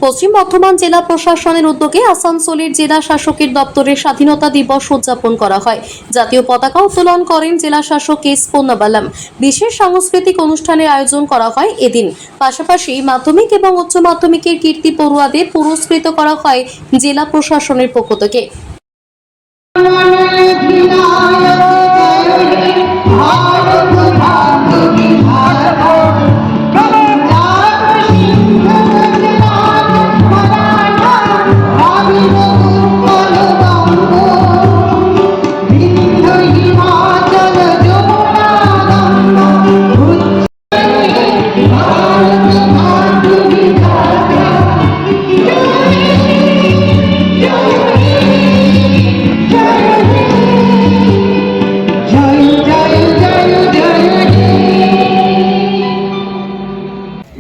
পশ্চিম বর্ধমান জেলা প্রশাসনের উদ্যোগে আসানসোলের জেলা শাসকের দপ্তরে স্বাধীনতা দিবস উদযাপন করা হয়। জাতীয় পতাকা উত্তোলন করেন জেলা শাসক এস পূর্ণবালাম। বিশেষ সাংস্কৃতিক অনুষ্ঠানের আয়োজন করা হয় এদিন। পাশাপাশি মাধ্যমিক এবং উচ্চ মাধ্যমিকের কীর্তি পড়ুয়াদের পুরস্কৃত করা হয় জেলা প্রশাসনের পক্ষ থেকে।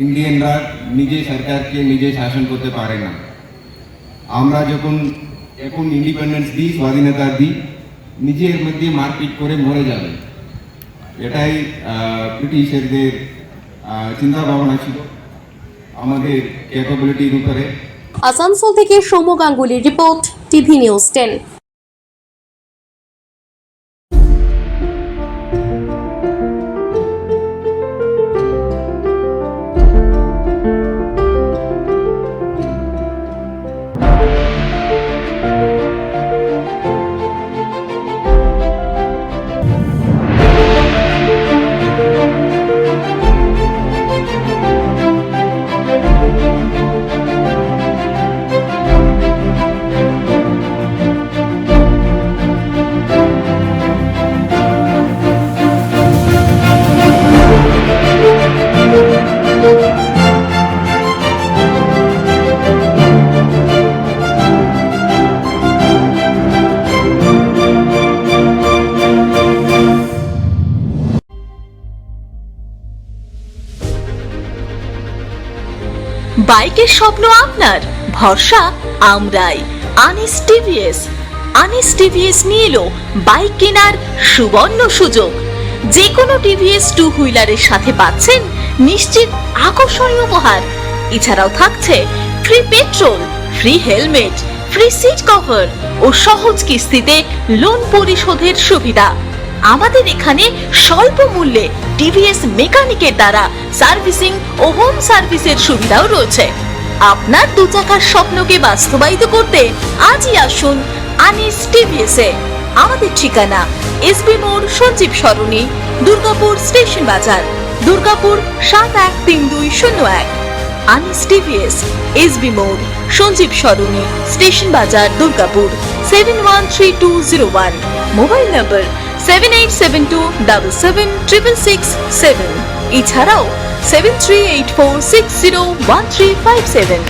ইন্ডিয়ানরা নিজে সরকারকে নিজে শাসন করতে পারে না। আমরা যখন এখন ইন্ডিপেন্ডেন্স দিই, স্বাধীনতা দিই, নিজের মধ্যে মারপিট করে মরে যাবে, এটাই ব্রিটিশারদের চিন্তা ভাবনা ছিল আমাদের ক্যাপাবিলিটির উপরে। আসানসোল থেকে সৌম্য গাঙ্গুলির রিপোর্ট, টিভি নিউজ 10। বাইকের স্বপ্ন আপনার, ভরসা আমরাই। আনিস টিভিএস। আনিস টিভিএস নিয়ে এলো বাইক কেনার সুবর্ণ সুযোগ। যে কোনো টিভিএস টু হুইলারের সাথে পাচ্ছেন নিশ্চিত আকর্ষণীয় উপহার। এছাড়াও থাকছে free petrol, free helmet, free seat cover ও সহজ কিস্তিতে লোন পরিশোধের সুবিধা। আমাদের এখানে স্বল্প মূল্যে টিভিএস মেকানিকের দ্বারা সার্ভিসিং ও হোম সার্ভিসের সুবিধাও রয়েছে। আপনার দু চাকার স্বপ্নকে বাস্তবায়িত করতে আজই আসুন আনিস টিভিএসে। আমাদের ঠিকানা এসবি মোড়, সঞ্জীব সরণি, দুর্গাপুর স্টেশন বাজার, দুর্গাপুর 713201। আনিস টিভিএস, এসবি মোড়, সঞ্জীব সরণি, স্টেশন বাজার, দুর্গাপুর 713201। মোবাইল নম্বর 7872776667। এছাড়াও 7384601357।